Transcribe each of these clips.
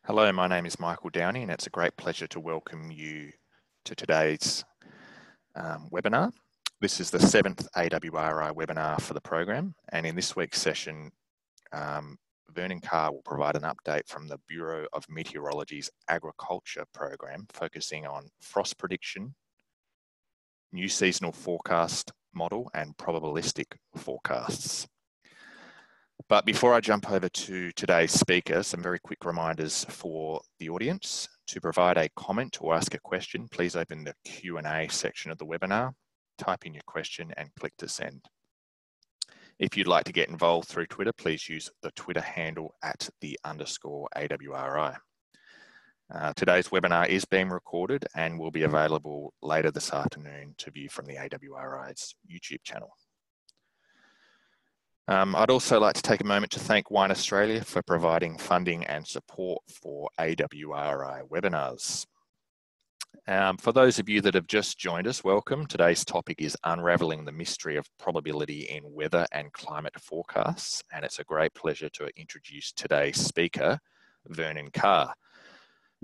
Hello, my name is Michael Downey, and it's a great pleasure to welcome you to today's webinar. This is the 7th AWRI webinar for the program, and in this week's session, Vernon Carr will provide an update from the Bureau of Meteorology's agriculture program, focusing on frost prediction, new seasonal forecast model, and probabilistic forecasts. But before I jump over to today's speaker, some very quick reminders for the audience. To provide a comment or ask a question, please open the Q&A section of the webinar, type in your question and click to send. If you'd like to get involved through Twitter, please use the Twitter handle @_AWRI. Today's webinar is being recorded and will be available later this afternoon to view from the AWRI's YouTube channel. I'd also like to take a moment to thank Wine Australia for providing funding and support for AWRI webinars. For those of you that have just joined us, welcome. Today's topic is Unravelling the Mystery of Probability in Weather and Climate Forecasts, and it's a great pleasure to introduce today's speaker, Vernon Carr.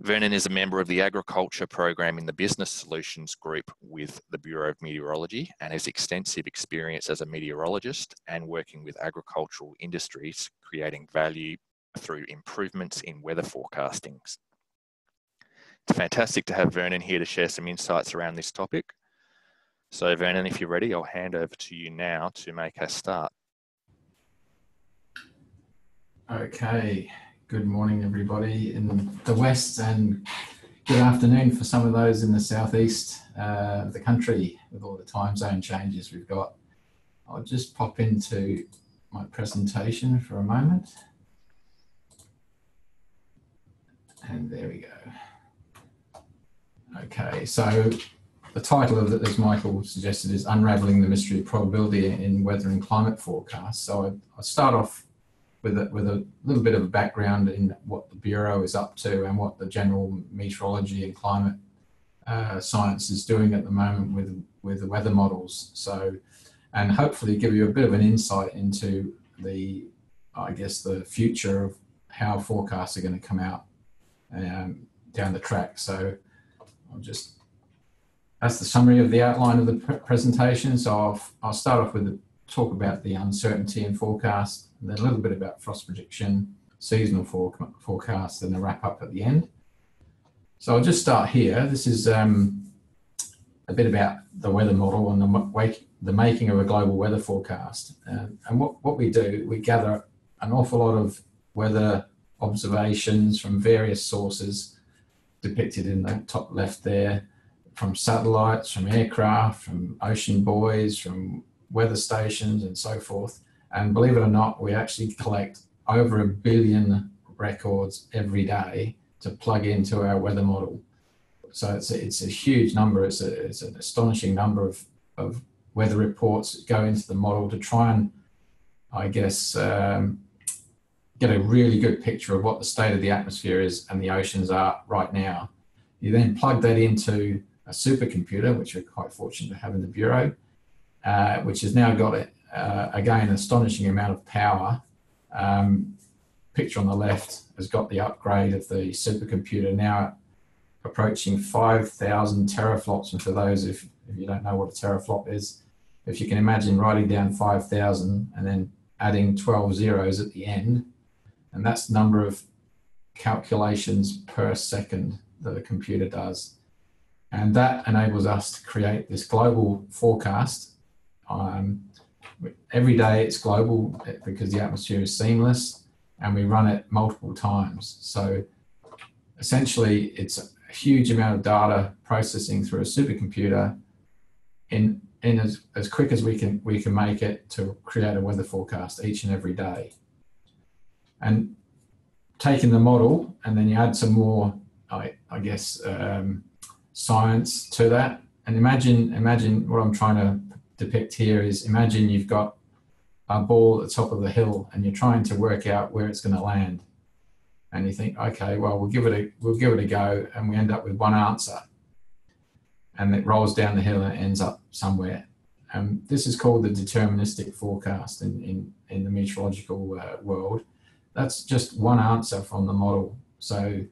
Vernon is a member of the agriculture program in the Business Solutions Group with the Bureau of Meteorology and has extensive experience as a meteorologist and working with agricultural industries, creating value through improvements in weather forecasting. It's fantastic to have Vernon here to share some insights around this topic. So Vernon, if you're ready, I'll hand over to you now to make us start. Okay. Good morning, everybody in the West, and good afternoon for some of those in the southeast of the country with all the time zone changes we've got. I'll just pop into my presentation for a moment. And there we go. Okay, so the title of it, as Michael suggested, is Unravelling the Mystery of Probability in Weather and Climate Forecasts. So I'll start off with a little bit of a background in what the Bureau is up to and what the general meteorology and climate science is doing at the moment with the weather models. So, and hopefully give you a bit of an insight into the future of how forecasts are going to come out down the track. So that's the summary of the outline of the presentation. So I'll start off with talk about the uncertainty in forecast, and then a little bit about frost prediction, seasonal forecast, and a wrap up at the end. So I'll just start here. This is a bit about the weather model and the making of a global weather forecast. And what we do, we gather an awful lot of weather observations from various sources depicted in the top left there, from satellites, from aircraft, from ocean buoys, from weather stations and so forth. And believe it or not, we actually collect over 1 billion records every day to plug into our weather model. So it's a huge number. It's an astonishing number of weather reports that go into the model to try and, get a really good picture of what the state of the atmosphere is and the oceans are right now. You then plug that into a supercomputer, which we're quite fortunate to have in the Bureau, which has now got, again, an astonishing amount of power. Picture on the left has got the upgrade of the supercomputer, now approaching 5,000 teraflops. And for those, if you don't know what a teraflop is, if you can imagine writing down 5,000 and then adding 12 zeros at the end, and that's the number of calculations per second that a computer does. And that enables us to create this global forecast. Every day it's global because the atmosphere is seamless, and we run it multiple times. So essentially it's a huge amount of data processing through a supercomputer in as quick as we can make it to create a weather forecast each and every day. And taking the model, and then you add some more, science to that. And imagine what I'm trying to depict here is, imagine you've got a ball at the top of the hill and you're trying to work out where it's going to land. And you think, okay, well, we'll give it a go, and we end up with one answer. And it rolls down the hill and it ends up somewhere. This is called the deterministic forecast in the meteorological world. That's just one answer from the model. So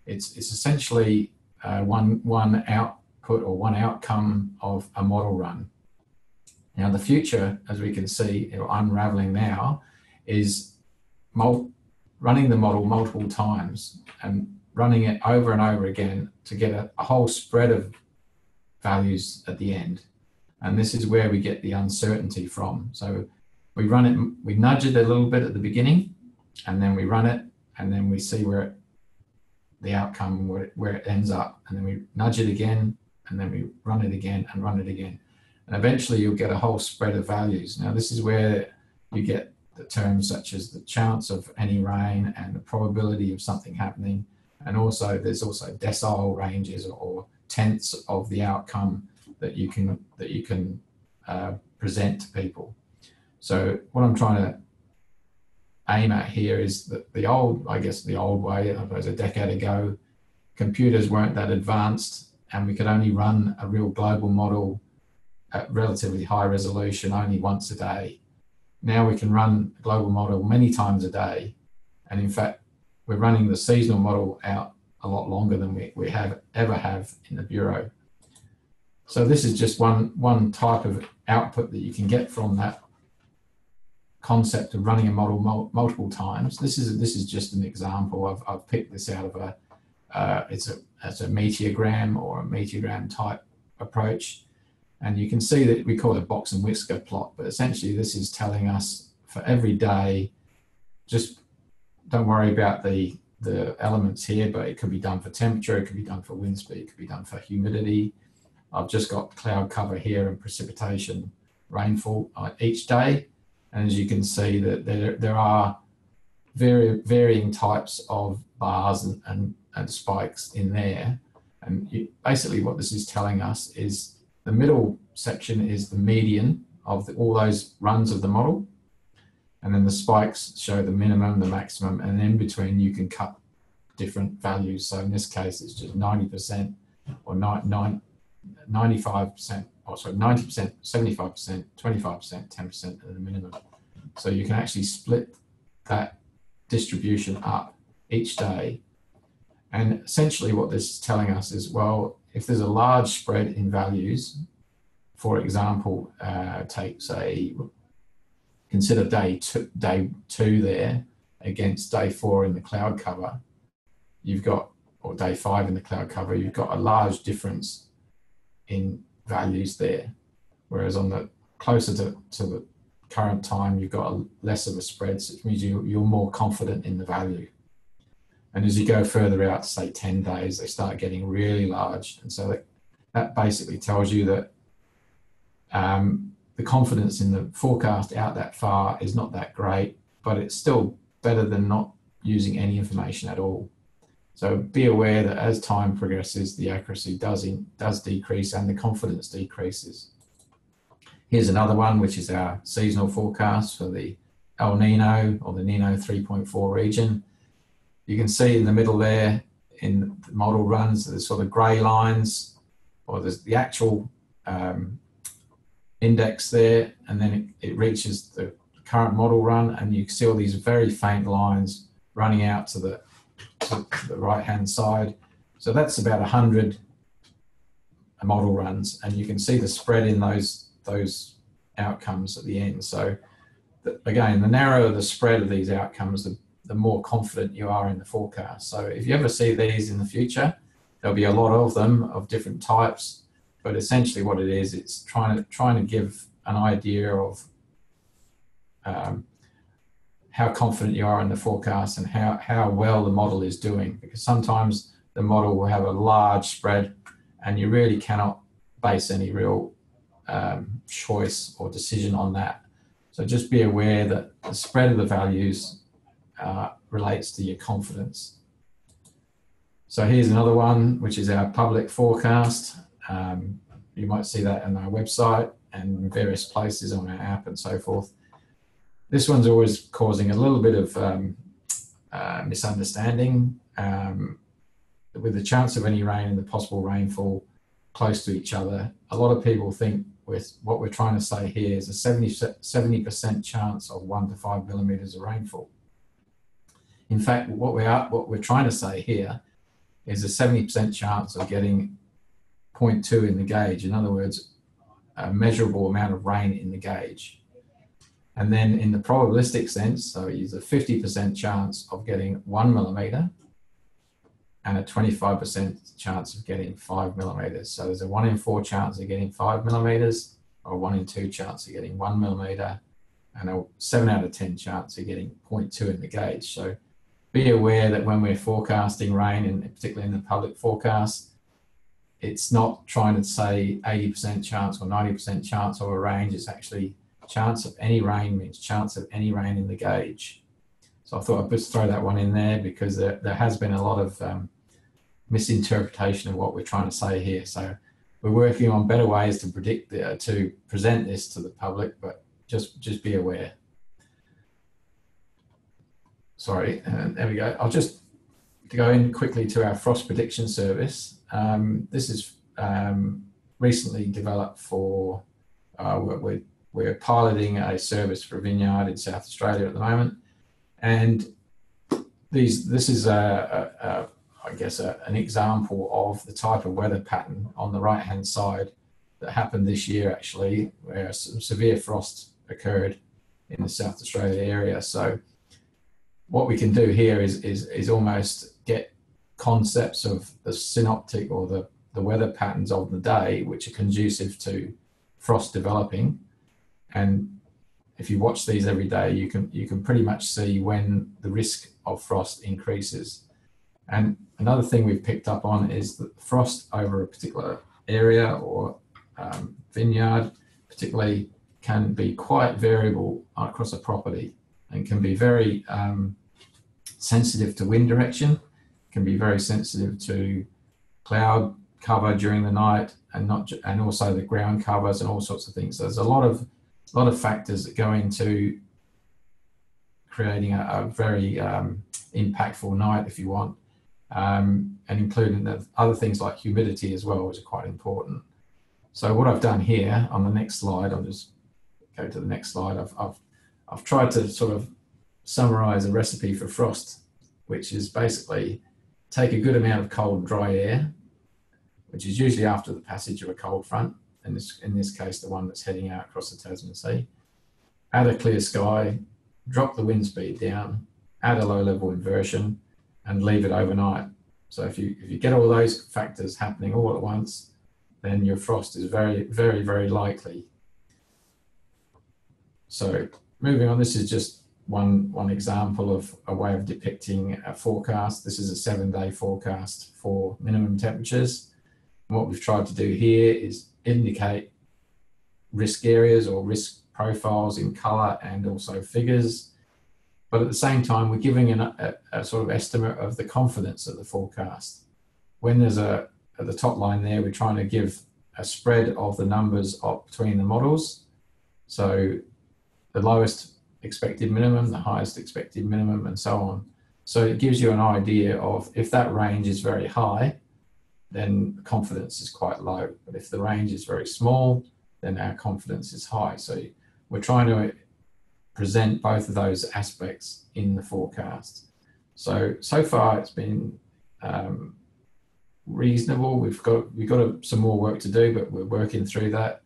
it's essentially one output or one outcome of a model run. Now the future, as we can see, unraveling now, is running the model multiple times and running it over and over again to get a whole spread of values at the end. And this is where we get the uncertainty from. So we run it, we nudge it a little bit at the beginning, and then we run it, and then we see the outcome, where it ends up, and then we nudge it again, and then we run it again and run it again. And eventually you'll get a whole spread of values. Now this is where you get the terms such as the chance of any rain and the probability of something happening. And also there's also decile ranges or tenths of the outcome that you can present to people. So what I'm trying to aim at here is that the old way, I suppose a decade ago, computers weren't that advanced, and we could only run a real global model at relatively high resolution only once a day. Now we can run a global model many times a day. And in fact, we're running the seasonal model out a lot longer than we ever have in the Bureau. So this is just one type of output that you can get from that concept of running a model multiple times. This is just an example. I've picked this out of it's a meteorgram or a meteorgram type approach. And you can see that we call it a box and whisker plot, but essentially this is telling us for every day, just don't worry about the elements here, but it could be done for temperature, it could be done for wind speed, it could be done for humidity. I've just got cloud cover here and precipitation rainfall each day. And as you can see that there are varying types of bars and spikes in there. And basically what this is telling us is the middle section is the median of all those runs of the model. And then the spikes show the minimum, the maximum, and in between you can cut different values. So in this case, it's just 90% or 95%, or sorry, 90%, 75%, 25%, 10% at the minimum. So you can actually split that distribution up each day. And essentially what this is telling us is, well, if there's a large spread in values, for example, consider day two there against day 4 in the cloud cover, or day 5 in the cloud cover, you've got a large difference in values there. Whereas on the closer to the current time, you've got less of a spread, so it means you're more confident in the value. And as you go further out, say 10 days, they start getting really large. And so that basically tells you that the confidence in the forecast out that far is not that great, but it's still better than not using any information at all. So be aware that as time progresses, the accuracy does decrease and the confidence decreases. Here's another one, which is our seasonal forecast for the El Nino or the Nino 3.4 region. You can see in the middle there in the model runs, there's sort of grey lines, or there's the actual index there, and then it reaches the current model run, and you see all these very faint lines running out to the right-hand side. So that's about 100 model runs, and you can see the spread in those outcomes at the end. So again, the narrower the spread of these outcomes, the more confident you are in the forecast. So if you ever see these in the future, there'll be a lot of them of different types, but essentially what it is, it's trying to give an idea of how confident you are in the forecast and how well the model is doing, because sometimes the model will have a large spread and you really cannot base any real choice or decision on that. So just be aware that the spread of the values relates to your confidence. So here's another one, which is our public forecast. You might see that on our website and various places on our app and so forth. This one's always causing a little bit of misunderstanding. With the chance of any rain and the possible rainfall close to each other, a lot of people think what we're trying to say here is a 70% chance of 1 to 5 millimeters of rainfall. In fact, what we're trying to say here is a 70% chance of getting 0.2 in the gauge. In other words, a measurable amount of rain in the gauge. And then in the probabilistic sense, so it's a 50% chance of getting 1 millimeter and a 25% chance of getting 5 millimeters. So there's a 1 in 4 chance of getting 5 millimeters, or 1 in 2 chance of getting 1 millimeter, and a 7 out of 10 chance of getting 0.2 in the gauge. So be aware that when we're forecasting rain, and particularly in the public forecast, it's not trying to say 80% chance or 90% chance of a range. It's actually chance of any rain means chance of any rain in the gauge. So I thought I'd just throw that one in there because there has been a lot of misinterpretation of what we're trying to say here. So we're working on better ways to predict, to present this to the public, but just be aware. Sorry, there we go. I'll just go in quickly to our frost prediction service. This is recently developed for, we're piloting a service for a vineyard in South Australia at the moment. And this is, I guess, an example of the type of weather pattern on the right-hand side that happened this year, actually, where some severe frost occurred in the South Australia area. So what we can do here is almost get concepts of the synoptic or the weather patterns of the day, which are conducive to frost developing. And if you watch these every day, you can pretty much see when the risk of frost increases. And another thing we've picked up on is that frost over a particular area or vineyard particularly can be quite variable across a property and can be very sensitive to wind direction, can be very sensitive to cloud cover during the night, and also the ground covers and all sorts of things. So there's a lot of factors that go into creating a very impactful night, if you want, and including the other things like humidity as well, which are quite important. So what I've done here on the next slide, I'll just go to the next slide. I've tried to sort of summarize a recipe for frost, which is basically take a good amount of cold, dry air, which is usually after the passage of a cold front, and in this case, the one that's heading out across the Tasman Sea. Add a clear sky, drop the wind speed down, add a low-level inversion, and leave it overnight. So if you get all those factors happening all at once, then your frost is very, very, very likely. So moving on, this is just one example of a way of depicting a forecast. This is a 7-day forecast for minimum temperatures. And what we've tried to do here is indicate risk areas or risk profiles in colour and also figures. But at the same time, we're giving a sort of estimate of the confidence of the forecast. When there's at the top line there, we're trying to give a spread of the numbers between the models. So the lowest expected minimum, the highest expected minimum, and so on. So it gives you an idea of if that range is very high, then the confidence is quite low. But if the range is very small, then our confidence is high. So we're trying to present both of those aspects in the forecast. So far it's been reasonable. We've got some more work to do, but we're working through that,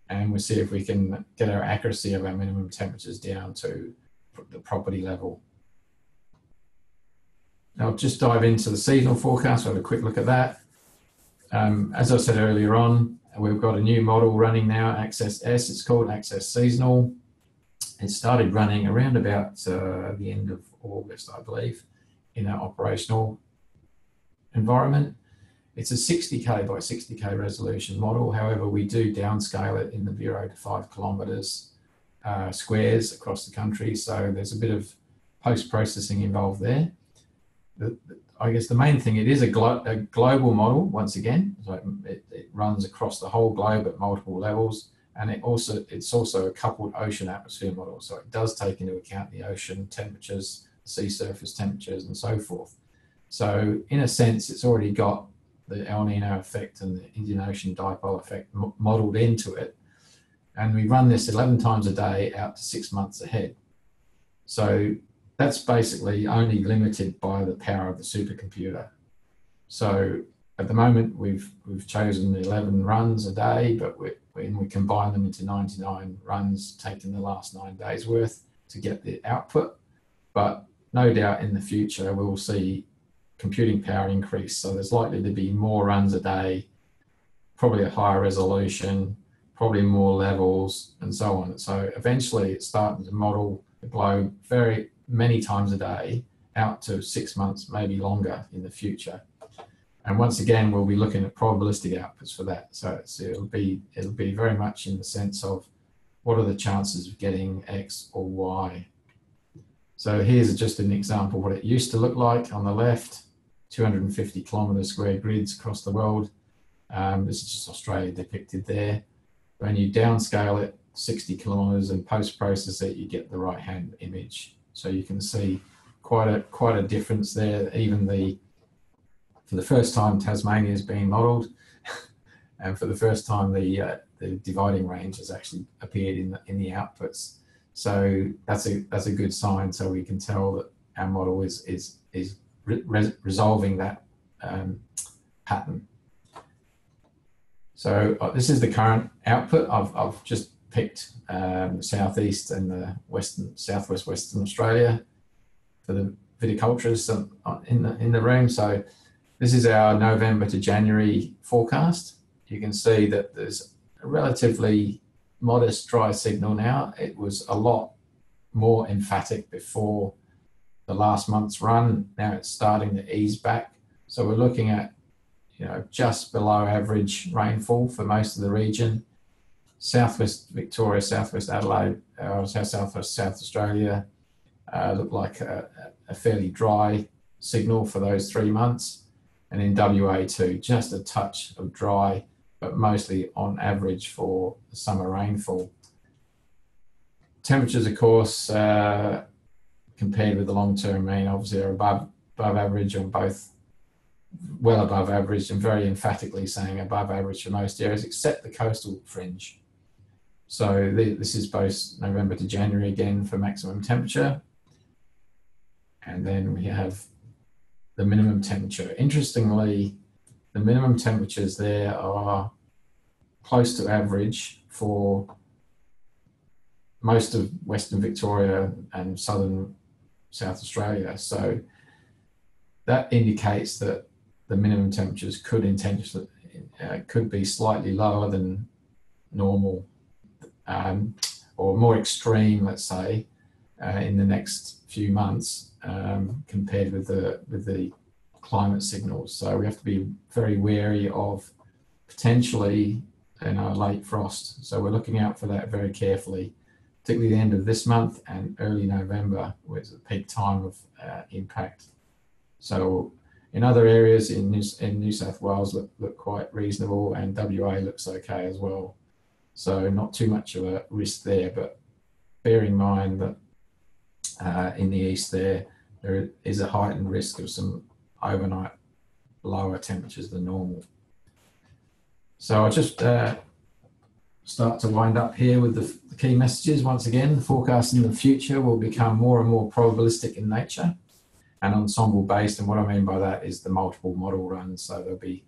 and we'll see if we can get our accuracy of our minimum temperatures down to the property level. Now I'll just dive into the seasonal forecast. We'll have a quick look at that. As I said earlier on, we've got a new model running now, Access S, it's called Access Seasonal. It started running around about the end of August, I believe, in our operational environment. It's a 60K by 60K resolution model. However, we do downscale it in the Bureau to 5 kilometres squares across the country. So there's a bit of post-processing involved there. I guess the main thing, it is a global model, once again. So it runs across the whole globe at multiple levels. And it's also a coupled ocean atmosphere model. So it does take into account the ocean temperatures, sea surface temperatures, and so forth. So in a sense, it's already got the El Nino effect and the Indian Ocean dipole effect modeled into it. And we run this 11 times a day out to 6 months ahead. So that's basically only limited by the power of the supercomputer. So at the moment, we've chosen 11 runs a day, but when we combine them into 99 runs, taking the last 9 days worth to get the output. But no doubt in the future, we'll see computing power increase. So there's likely to be more runs a day, probably a higher resolution, probably more levels, and so on. So eventually it's starting to model the globe very many times a day out to 6 months, maybe longer in the future. And once again, we'll be looking at probabilistic outputs for that. So it'll be very much in the sense of what are the chances of getting X or Y. So here's just an example of what it used to look like on the left, 250 kilometre square grids across the world. This is just Australia depicted there. When you downscale it 60 kilometres and post-process it, you get the right-hand image. So you can see quite a difference there. Even for the first time, Tasmania is being modelled, and for the first time, the dividing range has actually appeared in the outputs. So that's a good sign. So we can tell that our model is resolving that pattern. So this is the current output. I've just picked southeast and the southwest Western Australia for the viticulturists in the room. So this is our November to January forecast. You can see that there's a relatively modest dry signal now. It was a lot more emphatic before the last month's run. Now it's starting to ease back. So we're looking at, just below average rainfall for most of the region. Southwest Victoria, Southwest Adelaide, Southwest South Australia look like a fairly dry signal for those 3 months. And in WA too, just a touch of dry, but mostly on average for the summer rainfall. Temperatures, of course, compared with the long-term mean, obviously are above average on both, well above average, and very emphatically saying above average for most areas, except the coastal fringe. So this is both November to January again for maximum temperature. And then we have the minimum temperature. Interestingly, the minimum temperatures there are close to average for most of Western Victoria and southern South Australia. So that indicates that the minimum temperatures could be slightly lower than normal, or more extreme, let's say, in the next few months compared with the climate signals. So we have to be very wary of potentially late frost. So we're looking out for that very carefully, particularly the end of this month and early November, which is the peak time of impact. So in other areas in New South Wales look quite reasonable, and WA looks okay as well. So not too much of a risk there, but bear in mind that in the east there is a heightened risk of some overnight lower temperatures than normal. So I'll just start to wind up here with the key messages. Once again, the forecast in the future will become more and more probabilistic in nature and ensemble based. And what I mean by that is the multiple model runs. So there'll be,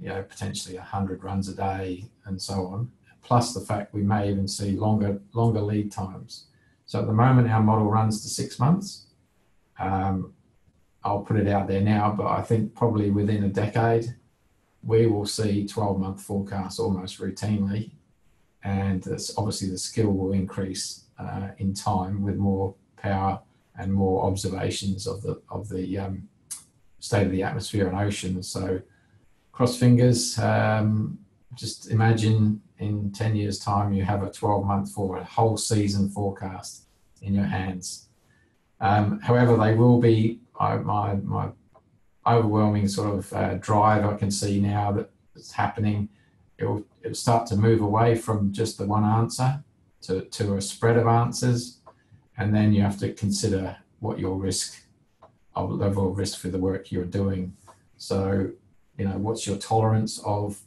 potentially 100 runs a day and so on. Plus the fact we may even see longer lead times. So at the moment, our model runs to 6 months. I'll put it out there now, but I think probably within a decade, we will see 12-month forecasts almost routinely. And obviously the skill will increase in time with more power and more observations of the state of the atmosphere and ocean. So cross fingers, just imagine in 10 years' time, you have a 12-month for a whole season forecast in your hands. However, they will be my overwhelming sort of drive I can see now that it's happening. It'll start to move away from just the one answer to a spread of answers. And then you have to consider what your level of risk for the work you're doing. So, what's your tolerance of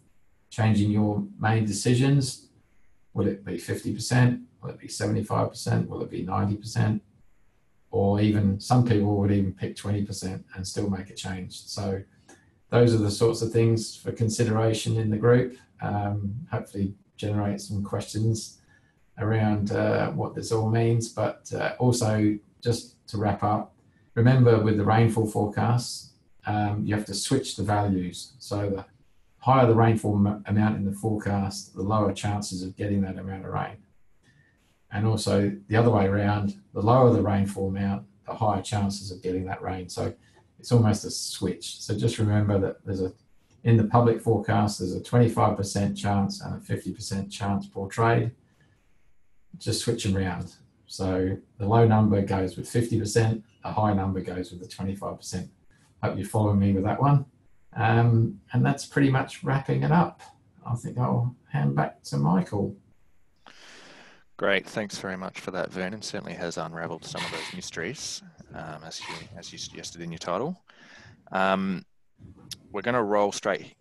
changing your main decisions? Will it be 50%? Will it be 75%? Will it be 90%? or even some people would even pick 20% and still make a change. So those are the sorts of things for consideration in the group. Hopefully generate some questions around what this all means, but also just to wrap up, remember with the rainfall forecasts, you have to switch the values. So the higher the rainfall amount in the forecast, the lower chances of getting that amount of rain. And also the other way around, the lower the rainfall amount, the higher chances of getting that rain. So it's almost a switch. So just remember that in the public forecast, there's a 25% chance and a 50% chance portrayed. Just switch them around. So the low number goes with 50%, the high number goes with the 25%. Hope you're following me with that one. And that's pretty much wrapping it up. I think I'll hand back to Michael. Great, thanks very much for that, Vernon. Certainly has unravelled some of those mysteries, as you suggested in your title. We're going to roll straight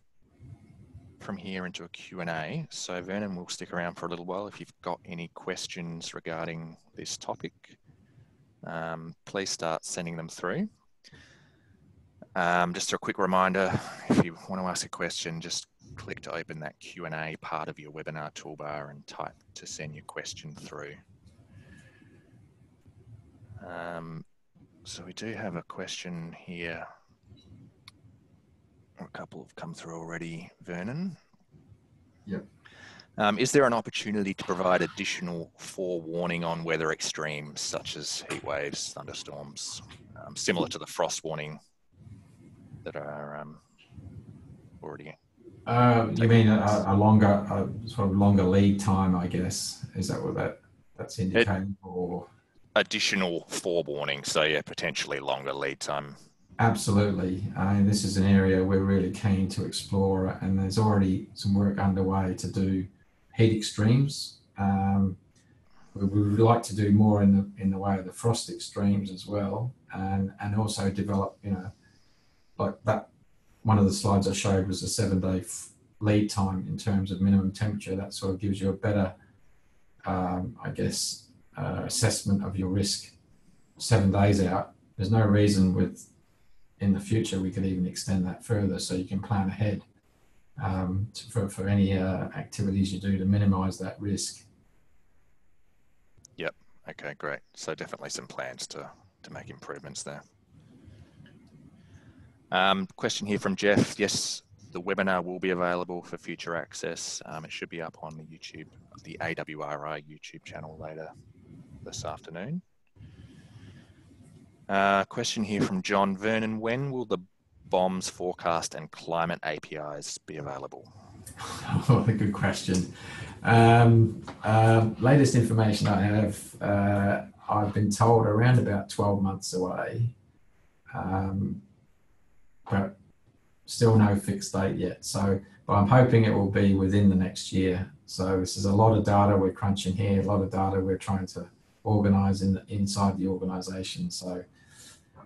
from here into a Q&A. So Vernon will stick around for a little while. If you've got any questions regarding this topic, please start sending them through. Just a quick reminder, if you want to ask a question, just click to open that Q&A part of your webinar toolbar and type to send your question through. So we do have a question here. A couple have come through already, Vernon. Yep. Is there an opportunity to provide additional forewarning on weather extremes such as heat waves, thunderstorms, similar to the frost warning that are already? You mean a longer, sort of longer lead time, I guess? Is that what that's indicating? Or additional forewarning, so yeah, potentially longer lead time. Absolutely. This is an area we're really keen to explore, and there's already some work underway to do heat extremes. We would like to do more in the way of the frost extremes as well, and also develop, like that. One of the slides I showed was a 7-day lead time in terms of minimum temperature. That sort of gives you a better, I guess, assessment of your risk 7 days out. There's no reason in the future we could even extend that further, so you can plan ahead for any activities you do to minimise that risk. Yep. Okay, great. So definitely some plans to make improvements there. Question here from Jeff. Yes, the webinar will be available for future access. It should be up on the AWRI YouTube channel later this afternoon. Question here from John. Vernon, when will the BOMS forecast and climate APIs be available? Oh, a good question. Latest information I have, I've been told around about 12 months away, but still no fixed date yet. But I'm hoping it will be within the next year. So this is a lot of data we're crunching here, a lot of data we're trying to organise inside the organisation. So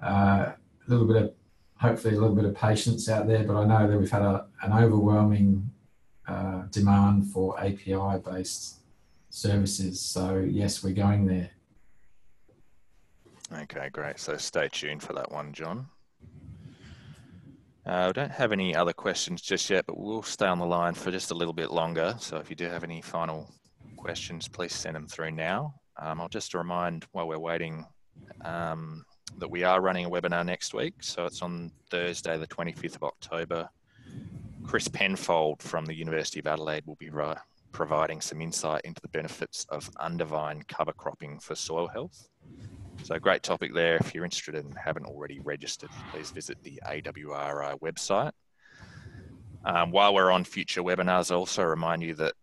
hopefully a little bit of patience out there, but I know that we've had an overwhelming demand for API-based services. So yes, we're going there. Okay, great. So stay tuned for that one, John. I don't have any other questions just yet, but we'll stay on the line for just a little bit longer. So if you do have any final questions, please send them through now. I'll just remind while we're waiting that we are running a webinar next week. So it's on Thursday, the 25th of October. Chris Penfold from the University of Adelaide will be providing some insight into the benefits of undervine cover cropping for soil health. So great topic there. If you're interested and haven't already registered, please visit the AWRI website. While we're on future webinars, I also remind you that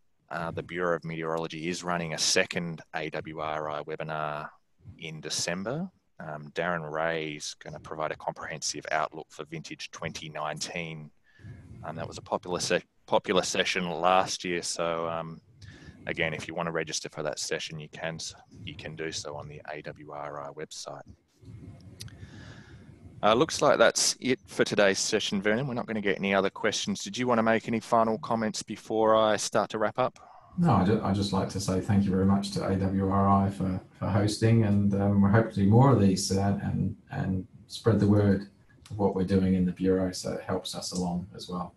the Bureau of Meteorology is running a second AWRI webinar in December. Darren Ray is going to provide a comprehensive outlook for vintage 2019. That was a popular session last year. So again, if you want to register for that session, you can do so on the AWRI website. Looks like that's it for today's session, Vernon. We're not going to get any other questions. Did you want to make any final comments before I start to wrap up? No, I'd just like to say thank you very much to AWRI for hosting, and we hope to do more of these and spread the word of what we're doing in the Bureau, so it helps us along as well.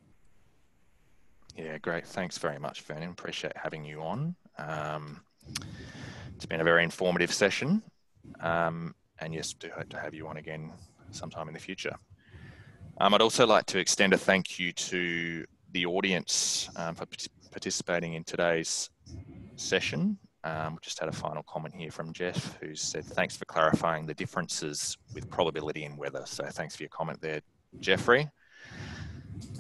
Yeah, great. Thanks very much, Vernon. Appreciate having you on. It's been a very informative session, and yes, do hope to have you on again sometime in the future. I'd also like to extend a thank you to the audience for participating in today's session. We just had a final comment here from Jeff, who said, thanks for clarifying the differences with probability and weather. So thanks for your comment there, Jeffrey.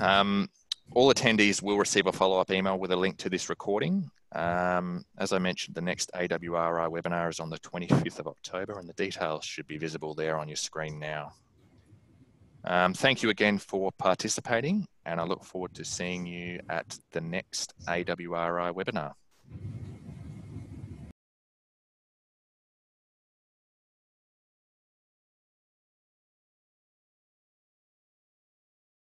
All attendees will receive a follow-up email with a link to this recording. As I mentioned, the next AWRI webinar is on the 25th of October, and the details should be visible there on your screen now. Thank you again for participating, and I look forward to seeing you at the next AWRI webinar.